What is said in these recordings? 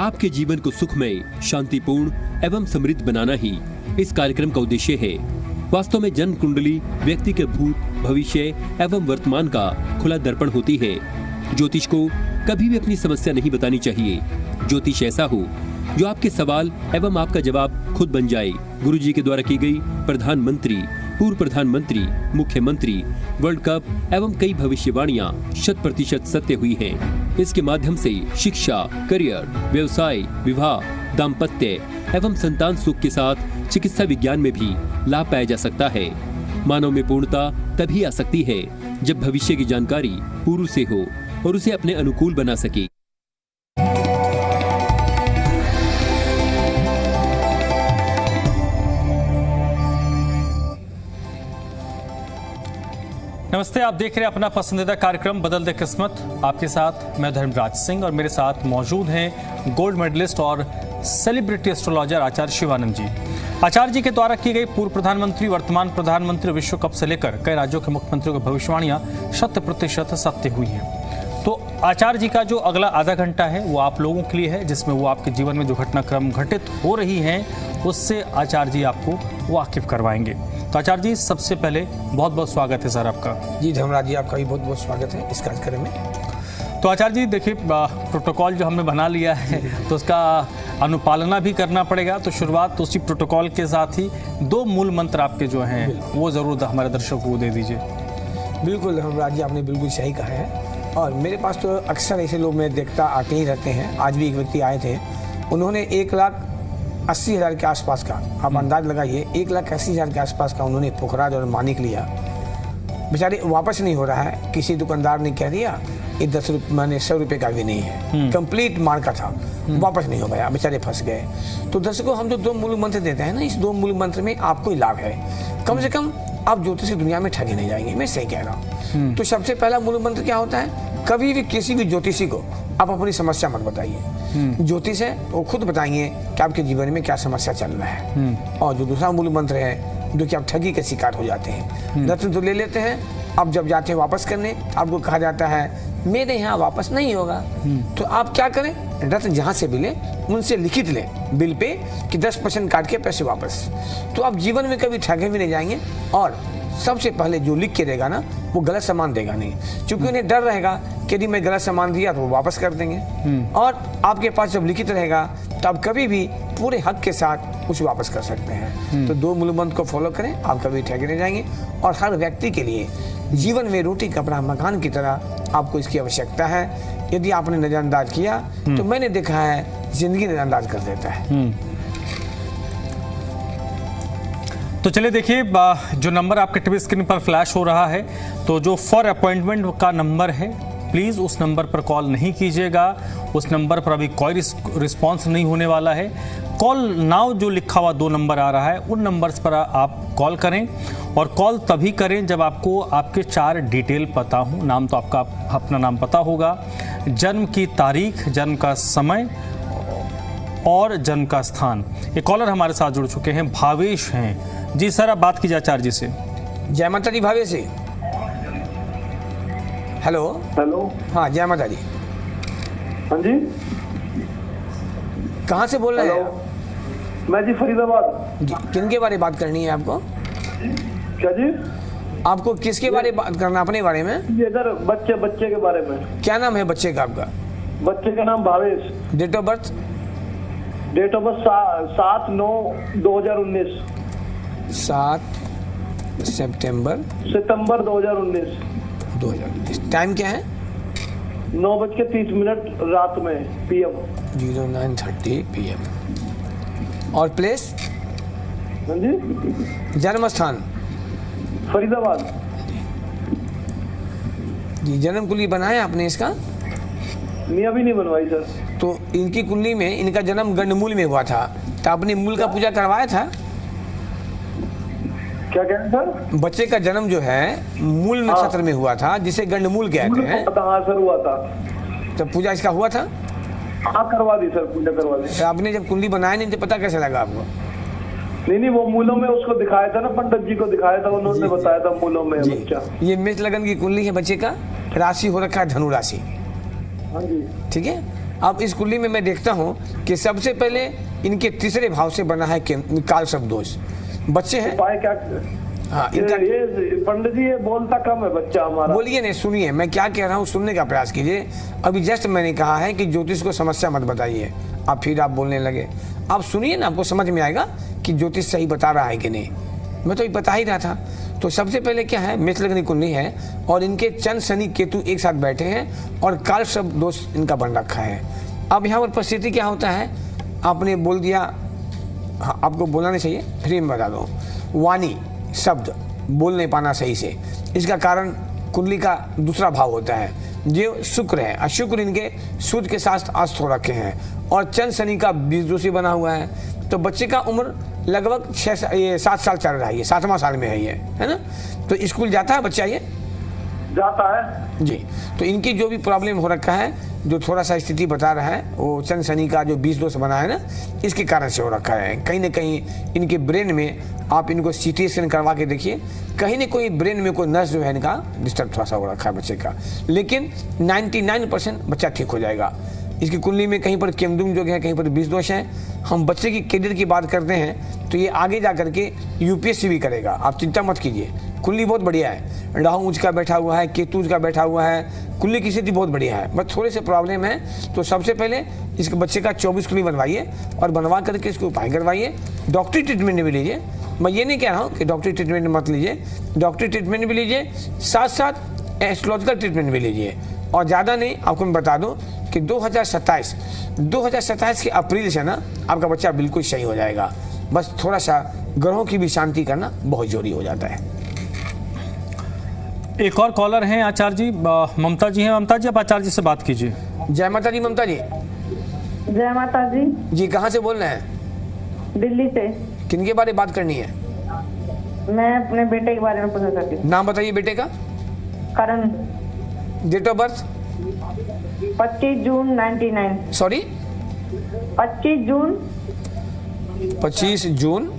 आपके जीवन को सुखमय, शांतिपूर्ण एवं समृद्ध बनाना ही इस कार्यक्रम का उद्देश्य है। वास्तव में जन्म कुंडली व्यक्ति के भूत, भविष्य एवं वर्तमान का खुला दर्पण होती है। ज्योतिष को कभी भी अपनी समस्या नहीं बतानी चाहिए। ज्योतिष ऐसा हो जो आपके सवाल एवं आपका जवाब खुद बन जाए। गुरुजी के द्वारा की गई प्रधानमंत्री, पूर्व प्रधानमंत्री, मुख्यमंत्री, वर्ल्ड कप एवं कई भविष्यवाणियां 100% सत्य हुई हैं। इसके माध्यम से शिक्षा, करियर, व्यवसाय, विवाह, दाम्पत्य एवं संतान सुख के साथ चिकित्सा विज्ञान में भी लाभ पाया जा सकता है। मानव में पूर्णता तभी आ सकती है जब भविष्य की जानकारी पूर्व से हो और उसे अपने अनुकूल बना सके। नमस्ते, आप देख रहे हैं अपना पसंदीदा कार्यक्रम बदल दे किस्मत। आपके साथ मैं धर्मराज सिंह और मेरे साथ मौजूद हैं गोल्ड मेडलिस्ट और सेलिब्रिटी एस्ट्रोलॉजर आचार्य शिवानंद जी। आचार्य जी के द्वारा की गई पूर्व प्रधानमंत्री, वर्तमान प्रधानमंत्री, विश्व कप से लेकर कई राज्यों के मुख्यमंत्रियों की भविष्यवाणियां 100% सत्य हुई हैं। तो आचार्य जी का जो अगला आधा घंटा है वो आप लोगों के लिए है, जिसमें वो आपके जीवन में जो घटनाक्रम घटित हो रही हैं उससे आचार्य जी आपको वाकिफ करवाएंगे। तो आचार्य जी, सबसे पहले बहुत बहुत स्वागत है सर आपका। जी धर्मराज जी, आपका भी बहुत बहुत स्वागत है इस कार्यक्रम में। तो आचार्य जी देखिए, प्रोटोकॉल जो हमने बना लिया है तो उसका अनुपालना भी करना पड़ेगा। तो शुरुआत तो उसी प्रोटोकॉल के साथ ही 2 मूल मंत्र आपके जो हैं वो ज़रूर हमारे दर्शकों को दे दीजिए। बिल्कुल धर्मराज जी, आपने बिल्कुल सही कहा है। और मेरे पास तो अक्सर ऐसे लोग मैं देखता आते ही रहते हैं। आज भी एक व्यक्ति आए थे, उन्होंने 1,80,000 के आसपास का, आप अंदाज लगाइए, 1,80,000 के आसपास का उन्होंने पुखराज और मानिक लिया। बेचारे वापस नहीं हो रहा है। किसी दुकानदार ने कह दिया ये 10 रुपये, मैंने 100 रुपये का भी नहीं है, कंप्लीट मार का था, वापस नहीं हो गया, बेचारे फंस गए। तो दर्शकों, हम जो 2 मूल मंत्र देते हैं ना, इस 2 मूल मंत्र में आपको ही लाभ है। कम से कम आप ज्योतिष की दुनिया में ठगे नहीं जाएंगे, मैं सही कह रहा हूँ। तो सबसे पहला मूल मंत्र क्या होता है? कभी भी किसी भी ज्योतिषी को आप अपनी समस्या मत बताइए। ज्योतिष है वो खुद बताएंगे कि आपके जीवन में क्या समस्या चल रहा है। और जो दूसरा मूल मंत्र है, जो कि आप ठगी के शिकार हो जाते हैं। रत्न तो ले लेते हैं, अब जब जाते हैं वापस करने, आपको कहा जाता है मेरे यहाँ वापस नहीं होगा। तो आप क्या करें? रत्न जहाँ से मिले उनसे लिखित लें बिल पे कि 10% काट के पैसे वापस। तो आप जीवन में कभी ठगे भी नहीं जाएंगे। और सबसे पहले जो लिख के देगा ना, वो गलत सामान देगा नहीं, क्योंकि उन्हें डर रहेगा कि यदि मैं गलत सामान दिया तो वो वापस कर देंगे। और आपके पास जब लिखित रहेगा तो आप कभी भी पूरे हक के साथ उसे वापस कर सकते हैं। तो 2 मूल मंत्र को फॉलो करें, आप कभी ठगे नहीं जाएंगे। और हर व्यक्ति के लिए जीवन में रोटी कपड़ा मकान की तरह आपको इसकी आवश्यकता है। यदि आपने नजरअंदाज किया तो मैंने देखा है जिंदगी नजरअंदाज कर देता है। तो चलिए देखिए, जो नंबर आपके टीवी स्क्रीन पर फ्लैश हो रहा है, तो जो फॉर अपॉइंटमेंट का नंबर है, प्लीज़ उस नंबर पर कॉल नहीं कीजिएगा। उस नंबर पर अभी कोई रिस्पॉन्स नहीं होने वाला है। कॉल नाउ जो लिखा हुआ 2 नंबर आ रहा है, उन नंबर्स पर आप कॉल करें। और कॉल तभी करें जब आपको आपके 4 डिटेल पता हो। नाम तो आपका अपना नाम पता होगा, जन्म की तारीख, जन्म का समय और जन्म का स्थान। ये कॉलर हमारे साथ जुड़ चुके हैं, भावेश हैं। जी सर, आप बात कीजिए आचार्य जी से। जय माता दी भावेश जी। Hello hello. हाँ, जय माता दी। हाँ जी, कहाँ से बोल रहे हैं? मैं जी फरीदाबाद। जी, किनके बारे में बात करनी है आपको? क्या जी? आपको किसके बारे में बात करना? अपने बारे में? ये इधर बच्चे के बारे में। क्या नाम है बच्चे का आपका? बच्चे का नाम Bhavesh. Date of birth? Date of birth 7/9/2019। 7 सितंबर 2019। टाइम क्या है? 9:30 रात में PM। 09:30 PM। और प्लेस? हाँ जी, जन्म स्थान? फरीदाबाद। जी, जन्म कुंडली बनाया आपने इसका? नहीं, अभी नहीं बनवाई सर। तो इनकी कुंडली में इनका जन्म गंडमूल में हुआ था, तो आपने मूल का पूजा करवाया था? क्या कह रहे हैं सर? बच्चे का जन्म जो है मूल नक्षत्र में हुआ था, जिसे गंडमूल कहते हैं। हाँ सर, हुआ था। तो पूजा इसका हुआ था? हाँ, करवा दी सर, पूजा करवा दी। तो आपने जब कुंडली बनाया नहीं तो पता कैसे लगा आपको? नहीं, वो मूलों में उसको दिखाया था ना, पंडित जी को दिखाया था, उन्होंने बताया था मूलों में बच्चा। ये मेष लगन की कुंडली है बच्चे का, राशि हो रखा है धनु राशि। हाँ जी। ठीक है। अब इस कुंडली में मैं देखता हूँ कि सबसे पहले इनके तीसरे भाव से बना है काल शब्द दोष। बच्चे हैं, उपाय क्या? हाँ इनका, ये पंडित जी ये बोलता कम है बच्चा हमारा। बोलिए नहीं, सुनिए मैं क्या कह रहा हूँ, सुनने का प्रयास कीजिए। अभी जस्ट मैंने कहा है कि ज्योतिष को समस्या मत बताइए, आप फिर आप बोलने लगे। आप सुनिए ना, आपको समझ में आएगा कि ज्योतिष सही बता रहा है कि नहीं। मैं तो ये बता ही रहा था। तो सबसे पहले क्या है, मेष लग्न कुंडली है और इनके चंद्र शनि केतु एक साथ बैठे हैं और काल शब्द दोष इनका बन रखा है। अब यहाँ पर परिस्थिति क्या होता है, आपने बोल दिया, हाँ आपको बोलना नहीं चाहिए, फिर मैं बता दूँ, वाणी शब्द बोल नहीं पाना सही से, इसका कारण कुंडली का दूसरा भाव होता है जो शुक्र है, और शुक्र इनके सूर्य के साथ अस्त हो रखे हैं और चंद्र शनि का बीज दोषी बना हुआ है। तो बच्चे का उम्र लगभग 7 साल चल रहा है, ये 7वां साल में है ये, है ना। तो स्कूल जाता है बच्चा, ये जाता है जी। तो इनकी जो भी प्रॉब्लम हो रखा है, जो थोड़ा सा स्थिति बता रहा है, वो चंद्र शनि का जो बीज दोष बना है ना, इसके कारण से हो रखा है। कहीं ना कहीं इनके ब्रेन में आप इनको सीटी स्कैन करवा के देखिए, कहीं ना कोई ब्रेन में कोई नस जो है इनका डिस्टर्ब थोड़ा सा हो रखा है बच्चे का, लेकिन 99% बच्चा ठीक हो जाएगा। इसकी कुंडली में कहीं पर केमदुम जो है, कहीं पर बीज दोष है। हम बच्चे की करियर की बात करते हैं तो ये आगे जा करके यूपीएससी भी करेगा, आप चिंता मत कीजिए। कुंडली बहुत बढ़िया है, राहु ऊंच का बैठा हुआ है, केतु ऊंच का बैठा हुआ है, कुंडली की स्थिति बहुत बढ़िया है, बस थोड़े से प्रॉब्लम है। तो सबसे पहले इसके बच्चे का 24 कुंडली बनवाइए और बनवा करके इसको उपाय करवाइए। डॉक्टरी ट्रीटमेंट भी लीजिए, मैं ये नहीं कह रहा हूँ कि डॉक्टरी ट्रीटमेंट मत लीजिए, डॉक्टरी ट्रीटमेंट भी लीजिए, साथ साथ एस्ट्रोलॉजिकल ट्रीटमेंट भी लीजिए। और ज़्यादा नहीं, आपको मैं बता दूं कि 2027 के अप्रैल से ना आपका बच्चा बिल्कुल सही हो जाएगा। बस थोड़ा सा ग्रहों की भी शांति करना बहुत जरूरी हो जाता है। एक और कॉलर हैं आचार्य जी, ममता जी हैं। ममता जी, आप आचार्य जी से बात कीजिए। जय माता जी। ममता जी, जय माता जी। जी कहाँ से बोल रहे हैं? दिल्ली से। किनके बारे में बात करनी है? मैं अपने बेटे के बारे में पूछना चाहती हूँ। नाम बताइए बेटे का। Karan. Date of birth? 25 June 99। Sorry, 25 June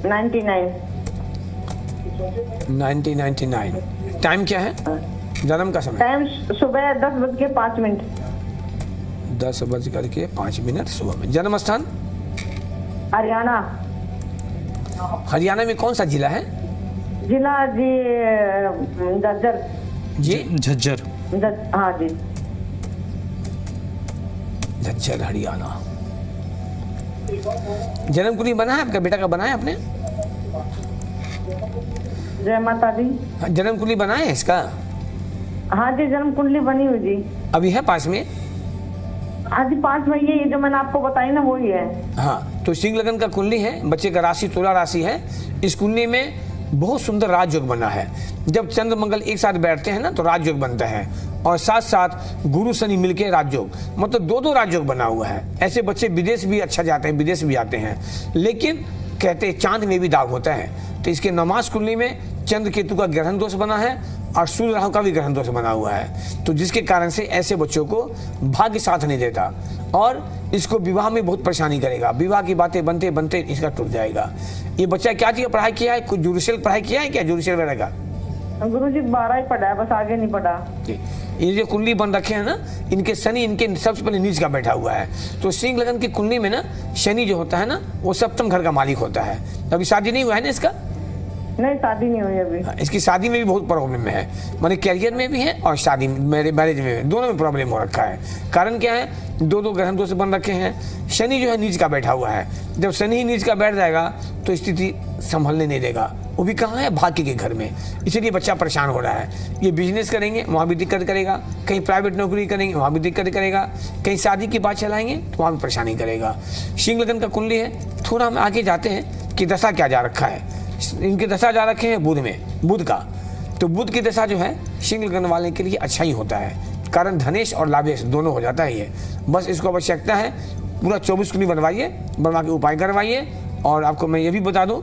99। 1999। Time क्या है, जन्म का समय? टाइम सुबह 10:05। 10:05 सुबह में। जन्म स्थान? हरियाणा। हरियाणा में कौन सा जिला है? जिला जी झज्जर। जी झज्जर। हाँ जी, झज्जर हरियाणा। जन्म कुंडली बना है आपका बेटा का? बना है आपने? जय माता दी। जन्म कुंडली बना है इसका? हाँ जी, जन्म कुंडली बनी हुई जी। अभी है पास में? हाँ जी, 5 मई ये जो मैंने आपको बताई ना वही है। हाँ, तो सिंह लगन का कुंडली है, बच्चे का राशि तुला राशि है। इस कुंडली में बहुत सुंदर राजयोग बना है। जब चंद्र मंगल एक साथ बैठते हैं ना तो राजयोग बनता है, और साथ साथ गुरु शनि मिलके राजयोग, मतलब 2 राजयोग बना हुआ है। ऐसे बच्चे विदेश भी अच्छा जाते हैं, विदेश भी आते हैं। लेकिन कहते हैं चांद में भी दाग होता है, तो इसके नमाज कुंडली में चंद्र केतु का ग्रहण दोष बना है और सूर्य राहु का भी ग्रहण दोष बना हुआ है। तो जिसके कारण से ऐसे बच्चों को भाग्य साथ नहीं देता और इसको विवाह में बहुत परेशानी करेगा। विवाह की बातें बनते बनते इसका टूट जाएगा। ये बच्चा क्या चीज पढ़ाई किया है? कुछ जुडिशियल पढ़ाई किया है क्या? जुडिशियल वगैरह का? गुरुजी 12 ही पढ़ा है, बस आगे नहीं पढ़ा। ये जो कुंडली बन रखे हैं ना, इनके शनि इनके सबसे पहले नीच का बैठा हुआ है। तो सिंह लगन की कुंडली में ना शनि जो होता है ना, वो सप्तम घर का मालिक होता है। अभी शादी नहीं हुआ है ना इसका? नहीं, शादी नहीं हुई अभी। इसकी शादी में भी बहुत प्रॉब्लम है, माने करियर में भी है और शादी मैरिज में भी, दोनों में प्रॉब्लम हो रखा है। कारण क्या है? 2 ग्रहण दोष बन रखे हैं। शनि जो है नीच का बैठा हुआ है। जब शनि ही नीच का बैठ जाएगा तो स्थिति संभलने नहीं देगा, वो भी कहाँ है? भाग्य के घर में। इसलिए बच्चा परेशान हो रहा है। ये बिजनेस करेंगे वहाँ भी दिक्कत करेगा, कहीं प्राइवेट नौकरी करेंगे वहाँ भी दिक्कत करेगा, कहीं शादी की बात चलाएंगे तो वहाँ भी परेशानी करेगा। सिंह लगन का कुंडली है। थोड़ा हम आगे जाते हैं कि दशा क्या जा रखा है। इनके दशा जा रखे हैं बुध में, बुध का। तो बुध की दशा जो है सिंह लगन वाले के लिए अच्छा ही होता है, कारण धनेश और लाभेश दोनों हो जाता है ये। बस इसको आवश्यकता है पूरा 24 कुंडली बनवाइए, बनवा के उपाय करवाइए। और आपको मैं ये भी बता दूं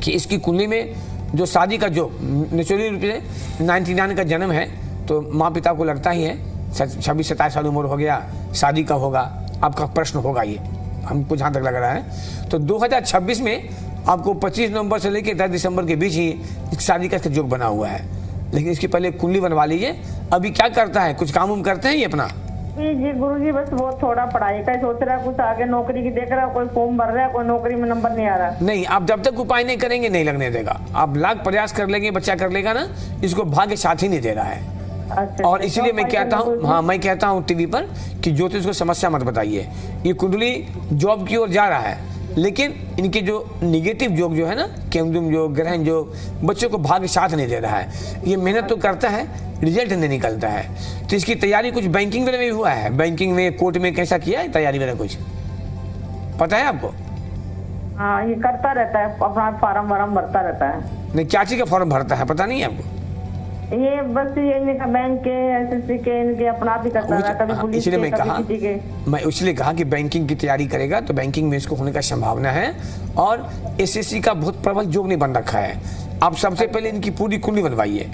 कि इसकी कुंडली में जो शादी का जो नेचुरली रूप से 99 का जन्म है, तो माँ पिता को लगता ही है 26-27 साल उम्र हो गया, शादी कब होगा, आपका प्रश्न होगा ये, हमको जहाँ तक लग रहा है। तो 2026 में आपको 25 नवंबर से लेकर 10 दिसंबर के बीच ही शादी का योग बना हुआ है। लेकिन इसकी पहले कुंडली बनवा लीजिए। अभी क्या करता है? कुछ काम उम करते हैं ये अपना? जी गुरुजी, बस वो थोड़ा पढ़ाई का ही सोच रहा है, कुछ आगे नौकरी की देख रहा है, कोई फॉर्म भर रहा है, कोई नौकरी में नंबर नहीं आ रहा। नहीं, आप जब तक उपाय नहीं करेंगे नहीं लगने देगा। आप लाख प्रयास कर लेंगे, बच्चा कर लेगा ना, इसको भाग्य साथ ही नहीं दे रहा है। अच्छा, और इसलिए तो मैं कहता हूँ, हाँ मैं कहता हूँ टीवी पर कि ज्योतिष को समस्या मत बताइए। ये कुंडली जॉब की ओर जा रहा है, लेकिन इनके जो निगेटिव योग जो है ना, केमदुम योग, ग्रहण योग, बच्चों को भाग्य साथ नहीं दे रहा है। ये मेहनत तो करता है, रिजल्ट नहीं निकलता है। तो इसकी तैयारी कुछ बैंकिंग वगैरह में भी हुआ है, बैंकिंग में, कोर्ट में कैसा किया है तैयारी वगैरह, कुछ पता है आपको? हाँ, ये करता रहता है, अपना फार्म वार्म भरता रहता है। नहीं, क्या चीज का फॉर्म भरता है पता नहीं है आपको? ये बस ये इनका बैंक के, एसएससी के, इनके अपना आप ही करता है, कभी पुलिस इसलिए के, मैं कभी कहा, किसी के। मैं इसलिए कहा कि बैंकिंग की तैयारी करेगा तो बैंकिंग में इसको होने का संभावना है। और एसएससी का बहुत प्रबल योग नहीं बन रखा है। आप सबसे पहले इनकी पूरी कुंडली बनवाइए।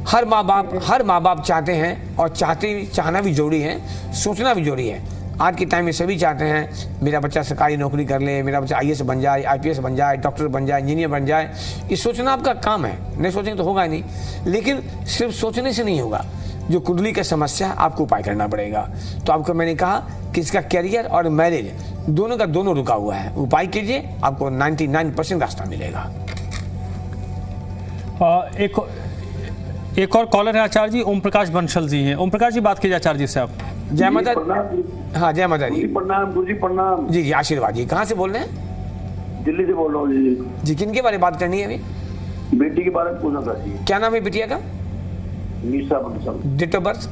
हर माँ बाप चाहते हैं, और चाहना भी जरूरी है, सोचना भी जरूरी है। आज के टाइम में सभी चाहते हैं मेरा बच्चा सरकारी नौकरी कर ले, मेरा बच्चा आईएएस बन जाए, आईपीएस बन जाए, डॉक्टर बन जाए, इंजीनियर बन जाए। ये सोचना आपका काम है, नहीं सोचेंगे तो होगा ही नहीं। लेकिन सिर्फ सोचने से नहीं होगा, जो कुंडली का समस्या है आपको उपाय करना पड़ेगा। तो आपको मैंने कहा कि इसका कैरियर और मैरिज दोनों का दोनों रुका हुआ है। उपाय कीजिए, आपको 99% रास्ता मिलेगा। एक और कॉलर है आचार्य जी, ओम प्रकाश बंसल जी हैं। ओम प्रकाश जी, बात कीजिए आचार्य जी से आप। जय माता। प्रणाम। हाँ, जय माता जी। प्रणाम गुरु जी, प्रणाम। जी जी, आशीर्वाद जी। कहाँ से बोल रहे हैं? दिल्ली से बोल रहा हूँ जी। जी, किन के बारे में बात करनी है अभी? बेटी के बारे में पूछना था जी। क्या नाम है बिटिया का? Nisha Bansal. Date of birth?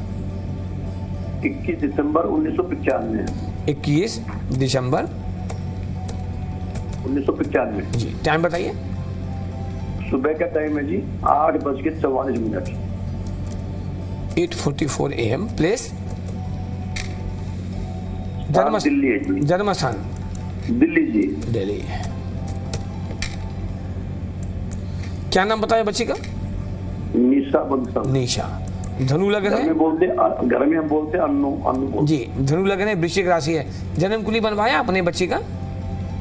21 दिसंबर 1995। 21 दिसंबर 1995। जी। टाइम बताइए। सुबह का टाइम है जी 8:44। 8:44 AM। प्लेस? दिल्ली है जी। जन्म स्थान? दिल्ली जी। दिल्ली। क्या नाम बताया बच्ची का? निशा बंसल। निशा। धनु लग्न घर है? में बोलते, घर में हम बोलते अन्नू बोलते। जी, धनु लग्न है, वृश्चिक राशि है। जन्म कुंडली बनवाया अपने बच्ची का?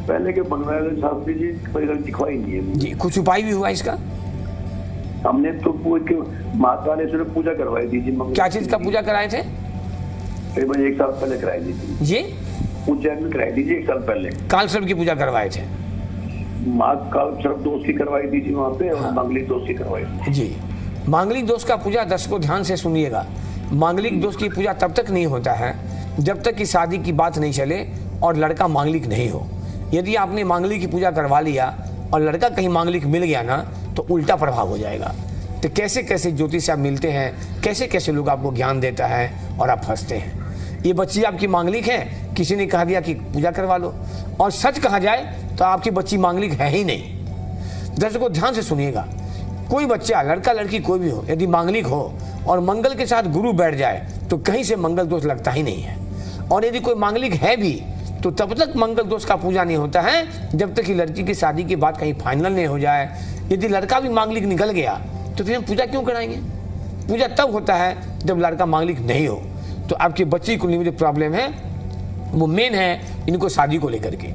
पहले के बनवाया थे शास्त्री जी, कोई गलती दिखवाई नहीं है जी। कुछ उपाय भी हुआ इसका? हमने तो माता ने सिर्फ पूजा करवाई थी जी। क्या चीज का पूजा कराए थे? करीबन 1 साल पहले कराई थी ये पूजा में, कराई थी जी 1 साल पहले। काल सर्प की पूजा करवाए थे? माँ काल सर्प दोष की करवाई थी जी वहाँ पे, और मांगलिक दोष की करवाई थी जी। मांगलिक दोष का पूजा, दर्शकों ध्यान से सुनिएगा, मांगलिक दोष की पूजा तब तक नहीं होता है जब तक कि शादी की बात नहीं चले और लड़का मांगलिक नहीं हो। यदि आपने मांगलिक की पूजा करवा लिया और लड़का कहीं मांगलिक मिल गया ना, तो उल्टा प्रभाव हो जाएगा। तो कैसे कैसे ज्योतिष आप मिलते हैं, कैसे कैसे लोग आपको ज्ञान देता है और आप फंसते हैं। ये बच्ची आपकी मांगलिक है, किसी ने कहा दिया कि पूजा करवा लो, और सच कहा जाए तो आपकी बच्ची मांगलिक है ही नहीं। दर्शकों ध्यान से सुनिएगा, कोई बच्चा, लड़का लड़की कोई भी हो, यदि मांगलिक हो और मंगल के साथ गुरु बैठ जाए तो कहीं से मंगल दोष लगता ही नहीं है। और यदि कोई मांगलिक है भी तो तब तक मंगल दोष का पूजा नहीं होता है जब तक कि लड़की की शादी की बात कहीं फाइनल नहीं हो जाए। यदि लड़का भी मांगलिक निकल गया तो फिर हम पूजा क्यों कराएंगे? पूजा तब होता है जब लड़का मांगलिक नहीं हो। तो आपकी बच्ची कुंडली में जो प्रॉब्लम है वो मेन है इनको शादी को लेकर के।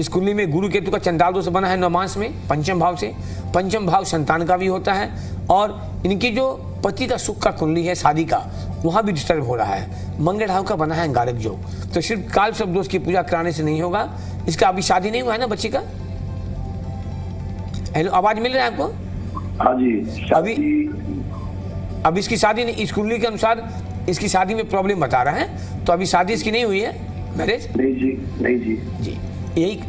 इस कुंडली में गुरु केतु का चंडाल दोष बना है नवमांश में, पंचम भाव से। पंचम भाव संतान का भी होता है, और इनकी जो पति का सुख का कुंडली है शादी का, वहां भी डिस्टर्ब हो रहा है। मंगल भाव का बना है अंगारक योग। तो सिर्फ काल सर्प दोष की पूजा कराने से नहीं होगा। इसका अभी शादी नहीं हुआ है ना बच्ची का? हेलो, आवाज मिल रहा है आपको? हाँ जी। अभी इसकी शादी नहीं, इस कुंडली के अनुसार इसकी शादी में प्रॉब्लम बता रहा है, तो अभी शादी इसकी नहीं हुई है, मैरिज? नहीं जी, नहीं जी। जी, यही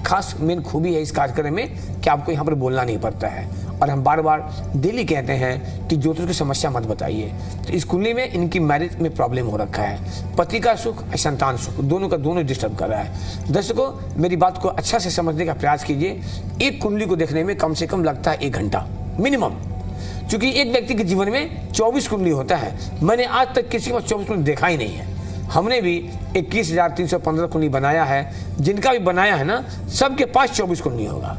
खास मेन खूबी है इस कार्यक्रम में कि आपको यहाँ पर बोलना नहीं पड़ता है। और हम बार बार डेली कहते हैं कि ज्योतिष की समस्या मत बताइए। तो इस कुंडली में इनकी मैरिज में प्रॉब्लम हो रखा है, पति का सुख, संतान सुख, दोनों का दोनों डिस्टर्ब कर रहा है। दर्शकों, मेरी बात को अच्छा से समझने का प्रयास कीजिए। एक कुंडली को देखने में कम से कम लगता है 1 घंटा मिनिमम, क्योंकि एक व्यक्ति के जीवन में 24 कुंडली होता है। मैंने आज तक किसी को 24 कुंडली देखा ही नहीं है। हमने भी 21,315 कुंडली बनाया है, जिनका भी बनाया है ना, सबके पास 24 कुंडली होगा।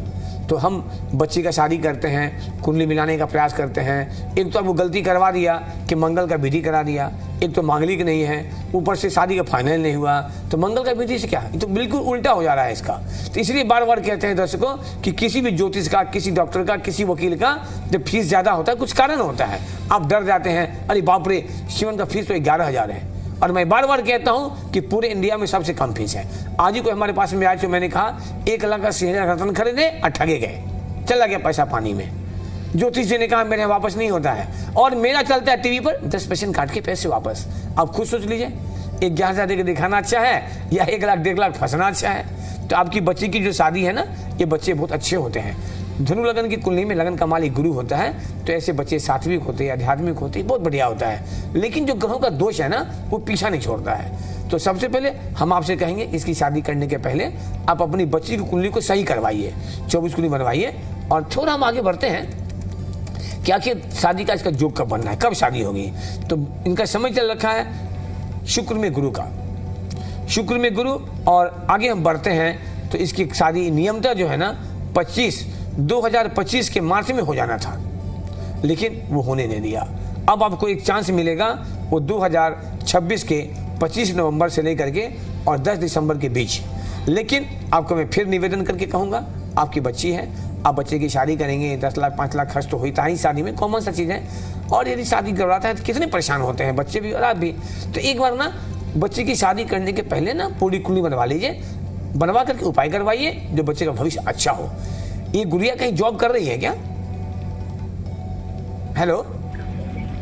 तो हम बच्ची का शादी करते हैं, कुंडली मिलाने का प्रयास करते हैं। एक तो अब वो गलती करवा दिया कि मंगल का विधि करा दिया, एक तो मांगलिक नहीं है, ऊपर से शादी का फाइनल नहीं हुआ, तो मंगल का विधि से क्या, ये तो बिल्कुल उल्टा हो जा रहा है इसका। तो इसलिए बार बार कहते हैं दर्शकों कि किसी भी ज्योतिष का, किसी डॉक्टर का, किसी वकील का जब फीस ज़्यादा होता है, कुछ कारण होता है। आप डर जाते हैं, अरे बाप रे, शिवन का फीस तो 11,000 है, और मैं बार बार कहता हूं कि पूरे इंडिया में सबसे कम फीस है। आज ही कोई हमारे पास में आया तो मैंने कहा 1,80,000 रतन खरीदे और ठगे गए, चला गया पैसा पानी में। ज्योतिष जी ने कहा मेरे वापस नहीं होता है, और मेरा चलता है टीवी पर 10% काट के पैसे वापस। आप खुद सोच लीजिए, 11,000 दे के दिखाना अच्छा है या 1 लाख 1.5 लाख फंसना अच्छा है। तो आपकी बच्ची की जो शादी है ना, ये बच्चे बहुत अच्छे होते हैं। धनु लगन की कुंडली में लगन का मालिक गुरु होता है, तो ऐसे बच्चे सात्विक होते हैं, आध्यात्मिक होते हैं, बहुत बढ़िया होता है। लेकिन जो ग्रहों का दोष है ना, वो पीछा नहीं छोड़ता है। तो सबसे पहले हम आपसे कहेंगे, इसकी शादी करने के पहले आप अपनी बच्ची की कुंडली को सही करवाइए, 24 कुंडली बनवाइए। और थोड़ा हम आगे बढ़ते हैं कि आखिर शादी का इसका योग कब बनना है, कब शादी होगी। तो इनका समय चल रखा है शुक्र में गुरु का, शुक्र में गुरु। और आगे हम बढ़ते हैं तो इसकी शादी नियमतः जो है ना 2025 के मार्च में हो जाना था, लेकिन वो होने नहीं दिया। अब आपको एक चांस मिलेगा, वो 2026 के 25 नवंबर से लेकर के और 10 दिसंबर के बीच। लेकिन आपको मैं फिर निवेदन करके कहूँगा, आपकी बच्ची है, आप बच्चे की शादी करेंगे, 10 लाख 5 लाख खर्च तो होता ही शादी में, कॉमन सा चीज़ है। और यदि शादी करवाता है तो कितने परेशान होते हैं बच्चे भी और आप भी। तो एक बार ना बच्चे की शादी करने के पहले ना पूरी कुंडली बनवा लीजिए, बनवा करके उपाय करवाइए जो बच्चे का भविष्य अच्छा हो। ये गुड़िया कहीं जॉब कर रही है क्या? हेलो,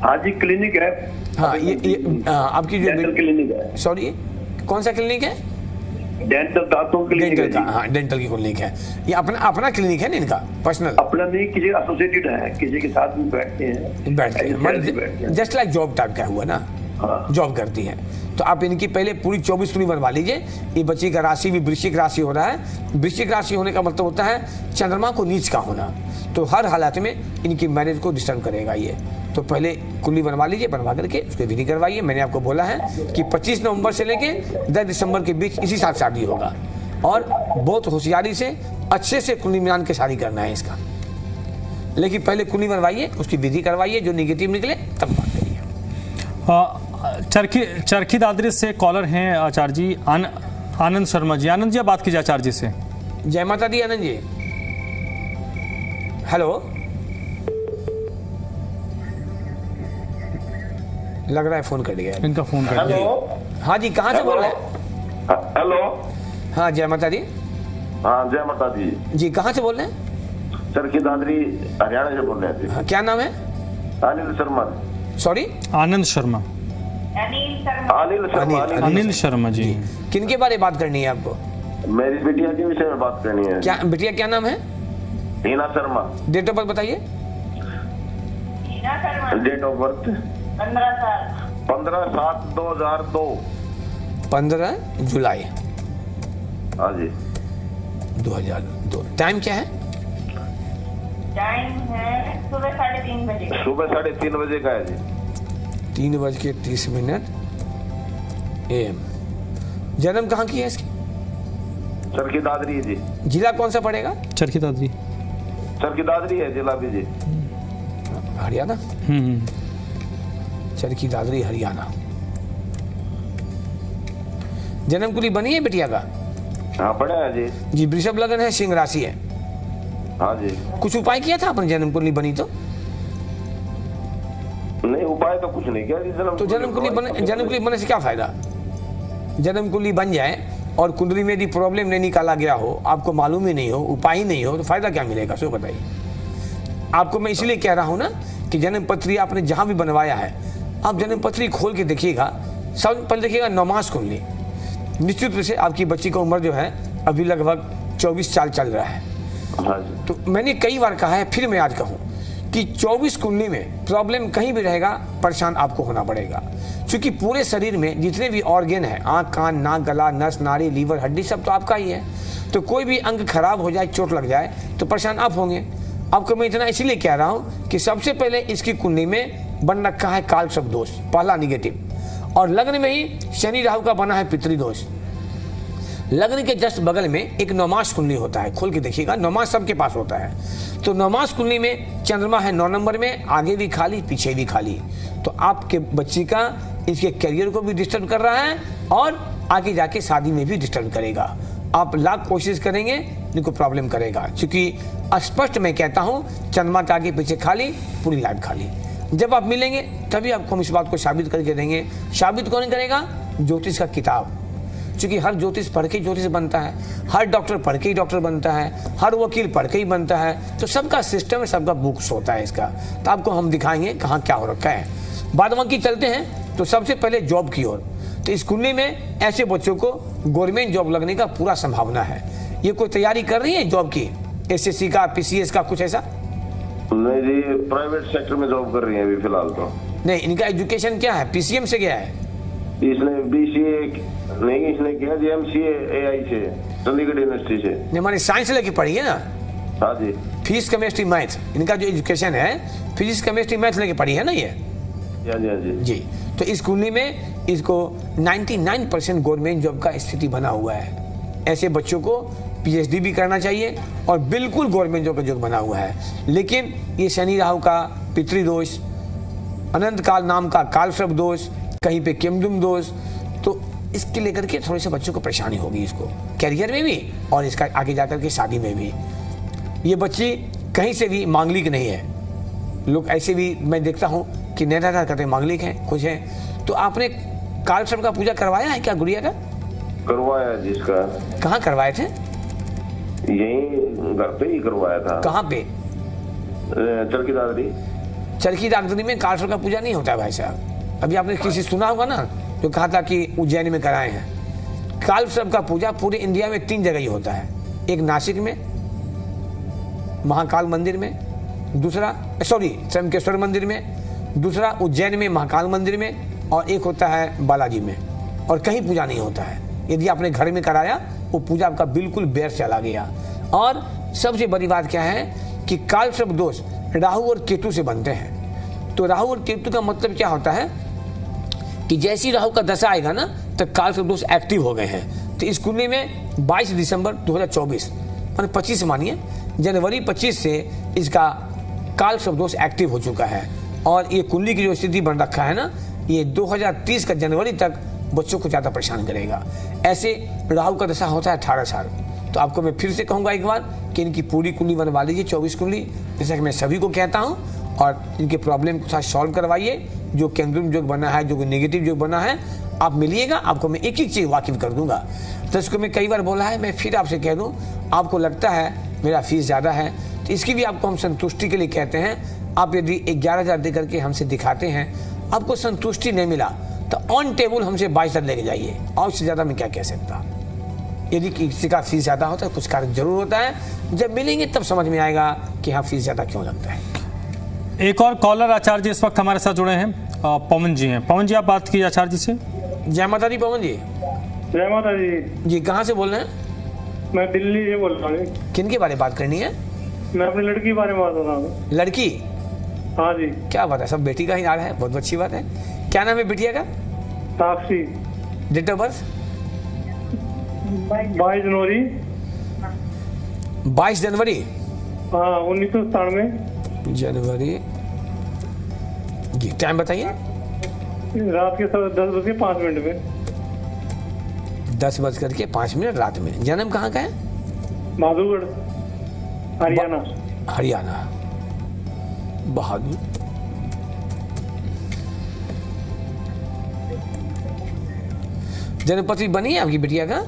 हाँ जी, क्लिनिक है। हाँ, ये आपकी जो डेंटल क्लिनिक है। सॉरी, कौन सा क्लिनिक है? डेंटल दांतों क्लिनिक है डेंटल का, जी। हाँ डेंटल की क्लिनिक है। ये अपना क्लिनिक है ना इनका, पर्सनल? अपना नहीं, किसी एसोसिएटेड है, किसी के साथ में बैठते हैं, बैठते हैं, जस्ट लाइक जॉब टाइप का हुआ ना, हाँ। जॉब करती है। तो आप इनकी पहले पूरी 24 कुंडली बनवा लीजिए। ये बच्ची का राशि भी वृश्चिक राशि हो रहा है। वृश्चिक राशि होने का मतलब होता है चंद्रमा को नीच का होना, तो हर हालात में इनकी मैरिज को डिस्टर्ब करेगा ये। तो पहले कुंडली बनवा लीजिए, बनवा करके उसको विधि करवाइए। मैंने आपको बोला है कि 25 नवंबर से लेके 10 दिसंबर के बीच इसी साथ शादी होगा, और बहुत होशियारी से अच्छे से कुंडली मिलान के शादी करना है इसका। लेकिन पहले कुंडली बनवाइए, उसकी विधि करवाइए, जो निगेटिव निकले तब बात करिए। चरखी दादरी से कॉलर हैं आचार्य जी, आनंद शर्मा जी। आनंद जी, आप बात कीजिए आचार्य जी से। जय माता दी आनंद जी। हेलो, लग रहा है फोन कट गया। इनका फोन कर हेलो, हाँ जी, कहाँ से बोल रहे हैं? हेलो, हाँ, जय माता दी हाँ जय माता दी जी। कहाँ से बोल रहे हैं? चरखी दादरी हरियाणा से बोल रहे थे। हाँ, क्या नाम है? अनिल शर्मा। सॉरी, आनंद शर्मा, अनिल शर्मा जी। किनके बारे में बात करनी है आपको? मेरी बिटिया के विषय में बात करनी है। क्या बिटिया, क्या नाम है? Heena Sharma. Date of birth बताइए। Date of birth 15/7/2002। 15 जुलाई हाँ जी, 2002। टाइम क्या है? टाइम है सुबह 3:30 बजे। सुबह 3:30 बजे का है जी। 3:30 AM। जन्म कहाँ की है इसकी? चरखी दादरी है जी। जिला कौन सा पड़ेगा? चरखी दादरी, चरखी दादरी है जिला भी जी। हरियाणा। चरखी दादरी हरियाणा। जन्म कुंडली बनी है बिटिया का? हाँ, पढ़ा है जी। जी, वृषभ लगन है, सिंह राशि है। हाँ जी। कुछ उपाय किया था अपने जन्म कुंडली बनी तो? नहीं, उपाय तो कुछ नहीं किया जी। तो जन्म कुंडली बनने से क्या फायदा? जन्म कुंडली बन जाए और कुंडली में यदि प्रॉब्लम नहीं निकाला गया हो, आपको मालूम ही नहीं हो, उपाय ही नहीं हो, तो फायदा क्या मिलेगा? सो बताइए। आपको मैं इसलिए कह रहा हूं ना कि जन्म पत्री आपने जहां भी बनवाया है, आप जन्म पत्री खोल के देखिएगा। सब पहले देखिएगा नौमास कुंडली। निश्चित रूप से आपकी बच्ची का उम्र जो है अभी लगभग 24 साल चल रहा है। हाँ जी। तो मैंने कई बार कहा है, फिर मैं आज कहूँ कि 24 कुंडली में प्रॉब्लम कहीं भी रहेगा, परेशान आपको होना पड़ेगा। क्योंकि पूरे शरीर में जितने भी ऑर्गन है, आँख, कान, नाक, गला, नस, नाड़ी, लीवर, हड्डी, सब तो आपका ही है। तो कोई भी अंग खराब हो जाए, चोट लग जाए, तो परेशान आप होंगे। आपको मैं इतना इसीलिए कह रहा हूँ कि सबसे पहले इसकी कुंडली में बन रखा है काल शब्द दोष, पहला निगेटिव। और लग्न में ही शनि राहु का बना है पितृदोष। लग्न के जस्ट बगल में एक नौमास कुंडली होता है, खोल के देखिएगा। नौमास सबके पास होता है। तो नौमास कुंडली में चंद्रमा है 9 नंबर में, आगे भी खाली, पीछे भी खाली। तो आपके बच्ची का इसके करियर को भी डिस्टर्ब कर रहा है और आगे जाके शादी में भी डिस्टर्ब करेगा। आप लाख कोशिश करेंगे, इनको प्रॉब्लम करेगा। क्योंकि स्पष्ट मैं कहता हूं, चंद्रमा के आगे पीछे खाली, पूरी लाइफ खाली। जब आप मिलेंगे तभी आपको हम इस बात को साबित करके देंगे। साबित कौन करेगा? ज्योतिष का किताब। क्योंकि हर ज्योतिष पढ़ के ज्योतिष बनता है, हर डॉक्टर पढ़ के ही डॉक्टर बनता है, हर वकील पढ़ के ही बनता है। तो सबका सिस्टम है, सबका बुक्स होता है इसका। तो आपको हम दिखाएंगे कहाँ क्या हो रखा है। बाद बाकी चलते हैं तो सबसे पहले जॉब की ओर। तो इस कुंडली में ऐसे बच्चों को गवर्नमेंट जॉब लगने का पूरा संभावना है। ये कोई तैयारी कर रही है जॉब की, एसएससी का, पीसीएस का, कुछ ऐसा? नहीं जी, प्राइवेट सेक्टर में जॉब कर रही है अभी फिलहाल तो। नहीं, इनका एजुकेशन क्या है? पीसीएम से गया है? इसने बीसीए नहीं, इसने किया जी एमसीए एआई से, चंडीगढ़ यूनिवर्सिटी से। नहीं, हमारी साइंस लेके पढ़ी है ना? हाँ जी। फिजिक्स केमिस्ट्री मैथ, इनका जो एजुकेशन है फिजिक्स केमिस्ट्री मैथ लेके पढ़ी है ना ये? हाँ जी, हाँ जी जी। तो इस कुंडली में इसको 99% गवर्नमेंट जॉब का स्थिति बना हुआ है। ऐसे बच्चों को पीएचडी भी करना चाहिए और बिल्कुल गवर्नमेंट जॉब का योग बना हुआ है। लेकिन ये शनि राहु का पितृदोष, अनंत काल नाम का कालसर्प दोष, कहीं पे केमदुम दोष, तो इसके लेकर के थोड़े से बच्चों को परेशानी होगी, इसको कैरियर में भी और इसका आगे जाकर के शादी में भी। ये बच्ची कहीं से भी मांगलिक नहीं है। लोग ऐसे भी मैं देखता हूँ कि निराधार करते मांगलिक हैं, कुछ हैं। तो आपने कालसर्प का पूजा करवाया है क्या गुड़िया का? करवाया जिसका। कहाँ करवाए थे? यहीं घर पे ही करवाया था। कहाँ पे? चरखी दादरी। चरखी दादरी में कालसर्प का पूजा नहीं होता है भाई साहब। अभी आपने किसी सुना होगा ना जो कहा था कि उज्जैन में कराए हैं। कालसर्प का पूजा पूरे इंडिया में 3 जगह ही होता है। एक नासिक में महाकाल मंदिर में, दूसरा त्र्यंबकेश्वर मंदिर में, दूसरा उज्जैन में महाकाल मंदिर में, और एक होता है बालाजी में। और कहीं पूजा नहीं होता है। यदि आपने घर में कराया वो पूजा आपका बिल्कुल व्यर्थ चला गया। और सबसे बड़ी बात क्या है कि कालसर्प दोष राहु और केतु से बनते हैं। तो राहु और केतु का मतलब क्या होता है कि जैसी राहु का दशा आएगा ना तो कालसर्प दोष एक्टिव हो गए हैं। तो इस कुंडली में 22 दिसंबर 2024 माने 25 मानिए, जनवरी 25 से इसका कालसर्प दोष एक्टिव हो चुका है। और ये कुंडली की जो स्थिति बन रखा है ना, ये 2030 का जनवरी तक बच्चों को ज़्यादा परेशान करेगा। ऐसे राहु का दशा होता है 18 साल। तो आपको मैं फिर से कहूँगा एक बार कि इनकी पूरी कुंडली बनवा लीजिए, 24 कुंडली, जैसा कि मैं सभी को कहता हूँ। और इनके प्रॉब्लम को साथ सॉल्व करवाइए। जो केंद्रुम योग बना है, जो नेगेटिव योग बना है, आप मिलिएगा, आपको मैं एक एक चीज़ वाकिफ कर दूंगा। तो इसको मैं कई बार बोला है, मैं फिर आपसे कह दूँ, आपको लगता है मेरा फीस ज़्यादा है तो इसकी भी आपको हम संतुष्टि के लिए कहते हैं। आप यदि 11,000 दे करके हमसे दिखाते हैं, आपको संतुष्टि नहीं मिला तो ऑन टेबल हमसे 22,000 लेके जाइए। और उससे ज़्यादा मैं क्या कह सकता। यदि किसी का फीस ज़्यादा होता है, कुछ कारण जरूर होता है। जब मिलेंगे तब समझ में आएगा कि हाँ फीस ज़्यादा क्यों लगता है। एक और कॉलर आचार्य जी इस वक्त हमारे साथ जुड़े हैं, पवन जी हैं। पवन जी, आप बात कीजिए आचार्य जी से। जय माता दी। पवन जी, जय माता जी। जी कहाँ से बोल रहे हैं? मैं दिल्ली से बोल रहा हूँ। किन के बारे में बात करनी है? मैं अपनी लड़की के बारे में बात कर रहा हूँ। लड़की? हाँ जी। क्या बात है, सब बेटी का ही नाम है, बहुत अच्छी बात है। क्या नाम है बिटिया का? साक्षी। Date of birth? 22 जनवरी। 22 जनवरी? हाँ, 1997। जनवरी जी। टाइम बताइए। रात के 10:05 में। 10:05 रात में। जन्म कहाँ का है? बहादुरगढ़, हरियाणा। हरियाणा। बहादुर। जन्मपति बनी है आपकी बिटिया का?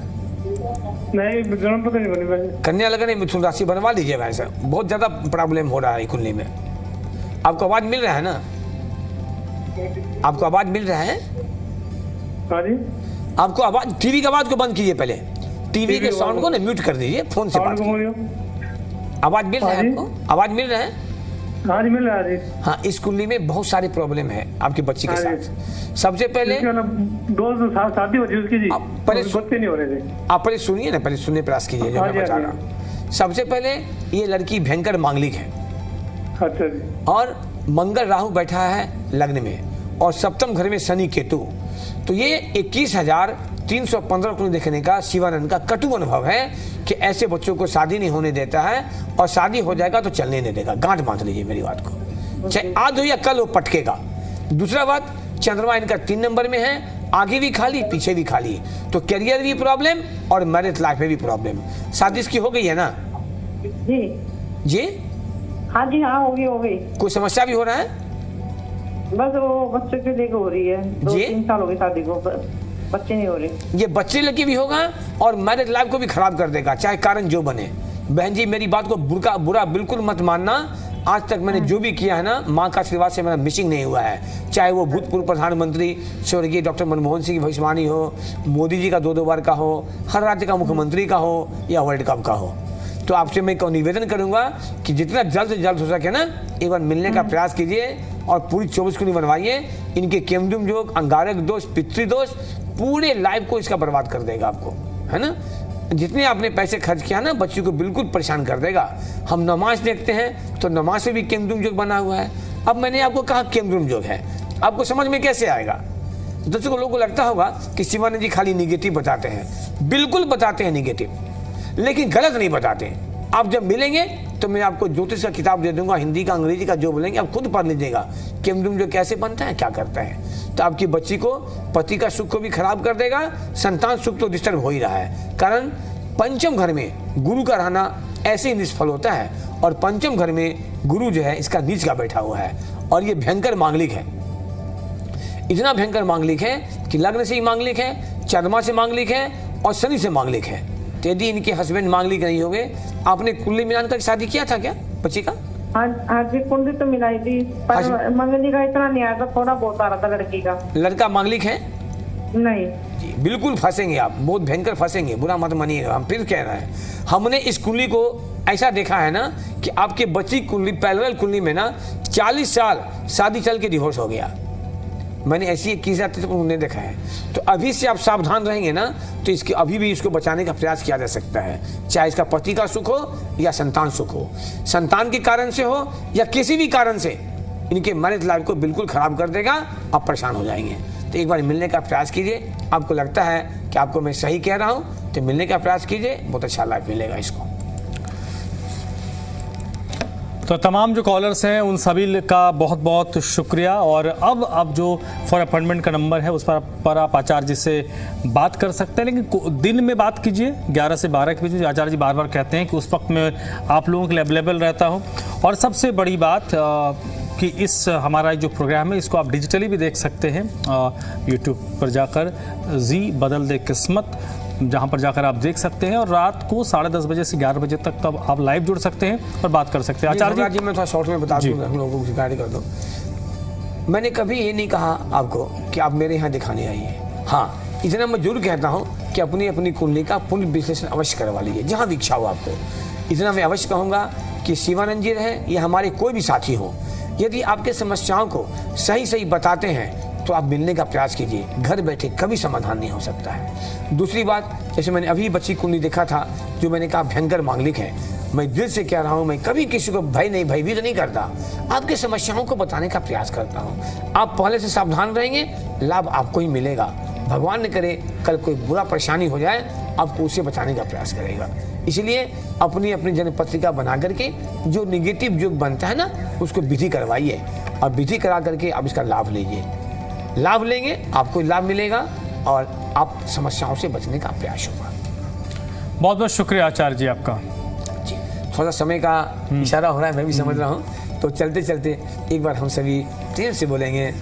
नहीं, जन्मपत्र नहीं बनी भाई। कन्या लगन है, मिथुन राशि बनवा लीजिए भाई साहब। बहुत ज्यादा प्रॉब्लम हो रहा है कुंडली में। आपको आवाज मिल रहा है ना? आपको आवाज मिल रहा है? हाँ जी। आपको आवाज, टीवी की आवाज को बंद कीजिए पहले। टीवी के साउंड को ना म्यूट कर दीजिए, फोन से बात कीजिए। आवाज मिल रहा है आपको? आवाज मिल रहा है? हाँ जी, मिल रहा है जी। हाँ, इस कुंडली में बहुत सारे प्रॉब्लम है आपके बच्चे के साथ। सबसे पहले शादी हो उसकी जी, पहले बच्चे नहीं हो रहे थे। आप पहले सुनिए ना, पहले सुनने प्रयास कीजिए जो मैं बता रहा हूँ। सबसे पहले ये लड़की भयंकर मांगलिक है। अच्छा जी। और मंगल राहु बैठा है लग्न में, और सप्तम घर में शनि केतु। तो ये 21,315 को देखने का शिवानंद का कटु अनुभव है कि ऐसे बच्चों को शादी नहीं होने देता है, और शादी हो जाएगा तो चलने नहीं देगा। गांठ बांध लीजिए मेरी बात को, चाहे आज हो या कल हो, पटकेगा। दूसरा बात, चंद्रमा इनका 3 नंबर में है, आगे भी खाली पीछे भी खाली। तो करियर भी प्रॉब्लम और मैरिज लाइफ में भी प्रॉब्लम। शादी इसकी हो गई है ना? जी जी हाँ जी, हाँ होगी। कोई समस्या भी हो रहा है? बस वो बच्चों के लिए हो रही है, जी? 2-3 साल हो गए शादी को, बच्चे नहीं हो रहे। ये बच्चे लड़की भी होगा और मैरिज लाइफ को भी खराब कर देगा, चाहे कारण जो बने। बहन जी मेरी बात को बुरा बिल्कुल मत मानना। आज तक मैंने जो भी किया है ना, माँ का आशीर्वाद से मेरा मिसिंग नहीं हुआ है। चाहे वो भूतपूर्व प्रधानमंत्री स्वर्गीय डॉक्टर मनमोहन सिंह की भविष्यवाणी हो, मोदी जी का 2 बार का हो, हर राज्य का मुख्यमंत्री का हो या वर्ल्ड कप का हो। तो आपसे मैं निवेदन करूंगा कि जितना जल्द से जल्द हो सके ना, एक बार मिलने का प्रयास कीजिए और पूरी 24 कुंडली बनवाइए। इनके केमदुम योग, अंगारक दोष, पितृदोष पूरे लाइफ को इसका बर्बाद कर देगा आपको, है ना। जितने आपने पैसे खर्च किया ना, बच्ची को बिल्कुल परेशान कर देगा। हम नमाज देखते हैं तो नमाज से भी केमदुम योग बना हुआ है। अब मैंने आपको कहा केमदुम योग है, आपको समझ में कैसे आएगा? दूसरे को लोगों को लगता होगा कि शिवानंद जी खाली निगेटिव बताते हैं। बिल्कुल बताते हैं निगेटिव, लेकिन गलत नहीं बताते। आप जब मिलेंगे तो मैं आपको ज्योतिष का किताब दे दूंगा, हिंदी का, अंग्रेजी का, जो बोलेंगे आप खुद पढ़ लीजिएगा केमदुम जो कैसे बनता है, क्या करता है। तो आपकी बच्ची को पति का सुख को भी खराब कर देगा, संतान सुख तो डिस्टर्ब हो ही रहा है। कारण पंचम घर में गुरु का रहना ऐसे ही निष्फल होता है, और पंचम घर में गुरु जो है इसका नीच का बैठा हुआ है, और ये भयंकर मांगलिक है। इतना भयंकर मांगलिक है कि लग्न से ही मांगलिक है, चंद्रमा से मांगलिक है और शनि से मांगलिक है। तो यदि इनके हस्बैंड मांगलिक नहीं होंगे, आपने कुंडली मिलान कर शादी किया था क्या बच्ची का? हाँ जी, कुंडली तो मिलाई थी, पर मंगनी का इतना नहीं आया था, थोड़ा बहुत आ रहा था लड़की का। लड़का मांगलिक है? नहीं जी, बिल्कुल फंसेंगे आप, बहुत भयंकर फंसेंगे, बुरा मत मानिएगा। हम फिर कह रहे हैं, हमने इस कुंडली को ऐसा देखा है ना कि आपके बच्ची कुंडली, पैरेलल कुंडली में ना 40 साल शादी चल के डिवोर्स हो गया। मैंने ऐसी एक चीज़ उन्हें देखा है। तो अभी से आप सावधान रहेंगे ना, तो इसके अभी भी इसको बचाने का प्रयास किया जा सकता है, चाहे इसका पति का सुख हो या संतान सुख हो। संतान के कारण से हो या किसी भी कारण से, इनके मैरिज लाइफ को बिल्कुल खराब कर देगा, आप परेशान हो जाएंगे। तो एक बार मिलने का प्रयास कीजिए। आपको लगता है कि आपको मैं सही कह रहा हूँ तो मिलने का प्रयास कीजिए, बहुत अच्छा लाइफ मिलेगा इसको। तो तमाम जो कॉलर्स हैं उन सभी का बहुत बहुत शुक्रिया। और अब जो फॉर अपॉइंटमेंट का नंबर है उस पर आप आचार्य जी से बात कर सकते हैं, लेकिन दिन में बात कीजिए 11 से 12 के बीच। आचार्य जी बार बार कहते हैं कि उस वक्त में आप लोगों के लिए अवेलेबल रहता हूँ। और सबसे बड़ी बात कि इस हमारा जो प्रोग्राम है इसको आप डिजिटली भी देख सकते हैं यूट्यूब पर जाकर, जी बदल दे किस्मत, जहां पर जाकर आप देख सकते हैं। और रात को 10:30 बजे से 11 बजे तक तब आप लाइव जुड़ सकते हैं और बात कर सकते हैं। आचार्य जी मैं थोड़ा शॉर्ट में बता दूंगा, हम लोगों को गाइड कर दो। मैंने कभी ये नहीं कहा आपको कि आप मेरे यहाँ दिखाने आइए। हाँ, इतना मैं जरूर कहता हूँ कि अपनी अपनी कुंडली का पूर्ण विश्लेषण अवश्य करवा लीजिए, जहाँ भी इच्छा हो आपको। इतना मैं अवश्य कहूँगा कि शिवानंद जी रहे या हमारे कोई भी साथी हो, यदि आपके समस्याओं को सही सही बताते हैं तो आप मिलने का प्रयास कीजिए। घर बैठे कभी समाधान नहीं हो सकता है। दूसरी बात, जैसे मैंने अभी बच्ची कुंडली देखा था, जो मैंने कहा भयंकर मांगलिक है, मैं दिल से कह रहा हूँ, मैं कभी किसी को भयभीत नहीं करता, आपकी समस्याओं को बताने का प्रयास करता हूँ। आप पहले से सावधान रहेंगे, लाभ आपको ही मिलेगा। भगवान न करे कल कोई बुरा परेशानी हो जाए, आपको उसे बचाने का प्रयास करेगा। इसलिए अपनी अपनी जन्म पत्रिका बना करके जो निगेटिव युग बनता है ना, उसको विधि करवाइए, और विधि करा करके आप इसका लाभ लीजिए। लाभ लेंगे, आपको लाभ मिलेगा और आप समस्याओं से बचने का प्रयास होगा। बहुत बहुत शुक्रिया आचार्य जी आपका। जी, थोड़ा समय का इशारा हो रहा है, मैं भी समझ रहा हूँ। तो चलते चलते एक बार हम सभी प्रेम से बोलेंगे,